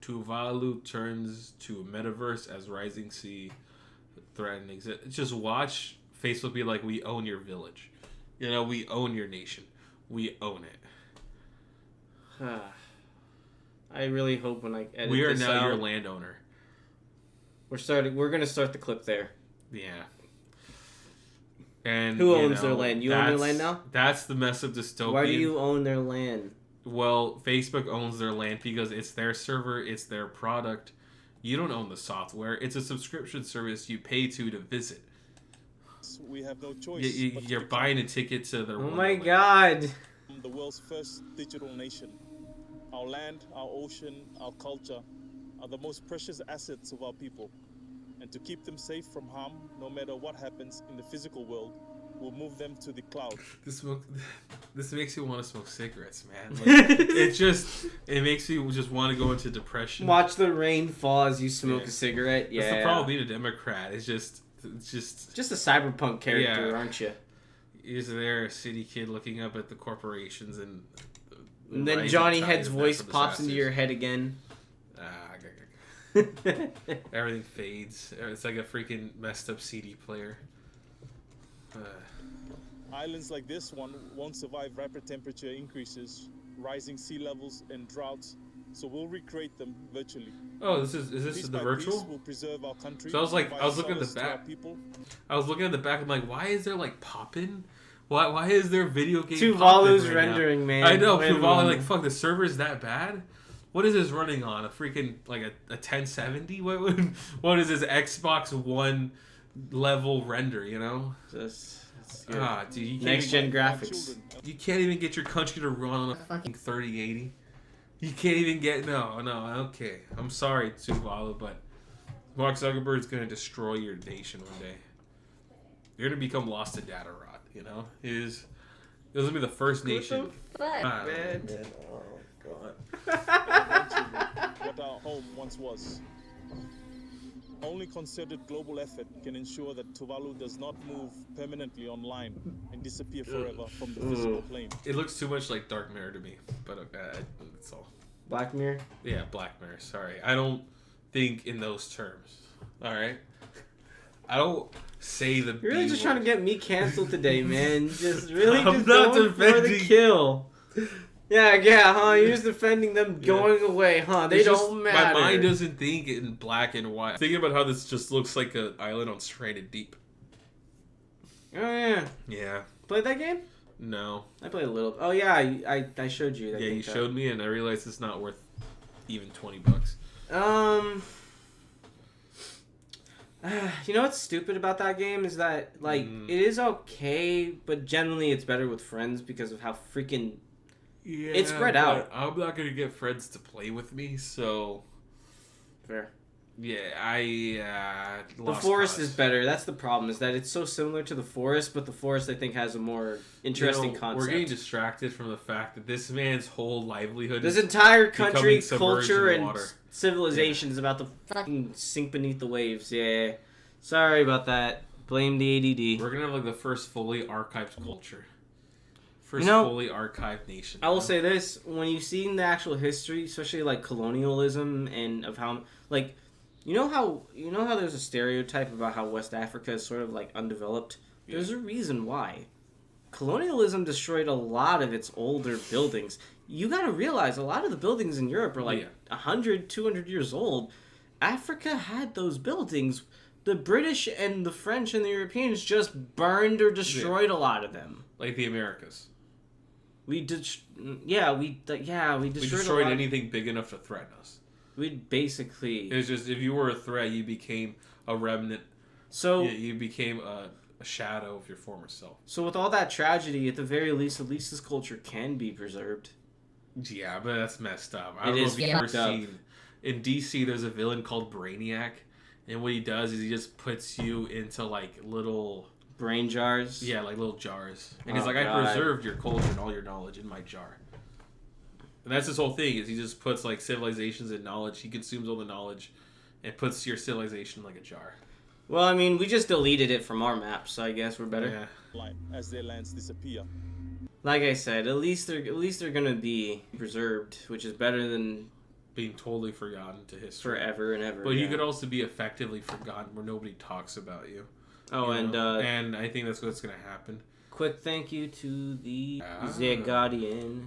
Tuvalu turns to a metaverse as rising sea threaten exist. Just watch Facebook be like, we own your village. You know, we own your nation. We own it. I really hope when I edit we are this now out, your landowner. We're gonna start the clip there. Yeah. And who owns their land? You own their land now? That's the mess of dystopian. Why do you own their land? Well, Facebook owns their land because it's their server, it's their product. You don't own the software. It's a subscription service you pay to visit. We have no choice. You're buying a ticket to their. Oh my God! The world's first digital nation. Our land, our ocean, our culture are the most precious assets of our people. And to keep them safe from harm, no matter what happens in the physical world, we'll move them to the cloud. This makes you want to smoke cigarettes, man. Like, it makes you just want to go into depression. Watch the rain fall as you smoke a cigarette. Yeah. That's the problem being a Democrat. It's just a cyberpunk character, aren't you? Is there a city kid looking up at the corporations and then Johnny Head's voice pops into your head again. Everything fades. It's like a freaking messed up CD player. Islands like this one won't survive rapid temperature increases, rising sea levels, and droughts. So we'll recreate them virtually. Oh, is this Piece the by virtual? Piece, we'll preserve our country. So I was looking at the back. I was looking at the back. I'm like, why is there like popping? Why is there video game? Tuvalu's right rendering, now? man. I know Tuvalu. Like, fuck, the server is that bad. What is this running on? A freaking like a 1070? What is this Xbox One level render? You know? Dude, next gen graphics. You can't even get your country to run on a fucking 3080. You can't even get okay. I'm sorry, Tuvalu, but Mark Zuckerberg's gonna destroy your nation one day. You're gonna become lost to data rot. You know, it was gonna be the first nation. What the fuck, man? Oh God. What our home once was. Only concerted global effort can ensure that Tuvalu does not move permanently online and disappear forever from the physical plane. It looks too much like Dark Mirror to me, but that's all. Black Mirror? Yeah, Black Mirror. Sorry, I don't think in those terms. All right, I don't say the. You're really just trying to get me canceled today, man. Just really I'm just not going for the kill. Yeah, huh? You're just defending them going away, huh? They don't matter. My mind doesn't think in black and white. Thinking about how this just looks like an island on Stranded Deep. Oh, yeah. Yeah. Played that game? No. I played a little. Oh, yeah, I showed you that. Yeah, you showed me, and I realized it's not worth even $20. You know what's stupid about that game is that, like, it is okay, but generally it's better with friends because of how freaking... Yeah, it's spread out. I'm not going to get friends to play with me, so... Fair. Yeah, The Forest is better. That's the problem, is that it's so similar to The Forest, but The Forest, I think, has a more interesting concept. We're getting distracted from the fact that this man's whole livelihood this entire country, becoming culture, and water. civilization is about to fucking sink beneath the waves. Yeah. Sorry about that. Blame the ADD. We're going to have, like, the first fully archived culture. First fully archived nation. I will say this. When you've seen the actual history, especially, like, colonialism and of how... Like... You know how there's a stereotype about how West Africa is sort of like undeveloped? Yeah. There's a reason why. Colonialism destroyed a lot of its older buildings. You got to realize a lot of the buildings in Europe are like 100, 200 years old. Africa had those buildings. The British and the French and the Europeans just burned or destroyed a lot of them. Like the Americas. We destroyed anything big enough to threaten us. We'd basically... It was just, if you were a threat, you became a remnant. So... You became a shadow of your former self. So with all that tragedy, at the very least, at least this culture can be preserved. Yeah, but that's messed up. I don't know if you've ever seen... In DC, there's a villain called Brainiac. And what he does is he just puts you into, like, little... Brain jars? Yeah, like little jars. And he's like, I preserved your culture and all your knowledge in my jar. And that's his whole thing, is he just puts, like, civilizations and knowledge. He consumes all the knowledge and puts your civilization in, like, a jar. Well, I mean, we just deleted it from our map, so I guess we're better. Yeah. As their lands disappear. Like I said, at least they're gonna be preserved, which is better than being totally forgotten to history. Forever and ever. But you could also be effectively forgotten where nobody talks about you. Oh, you and know? And I think that's what's going to happen. Quick thank you to the The Guardian.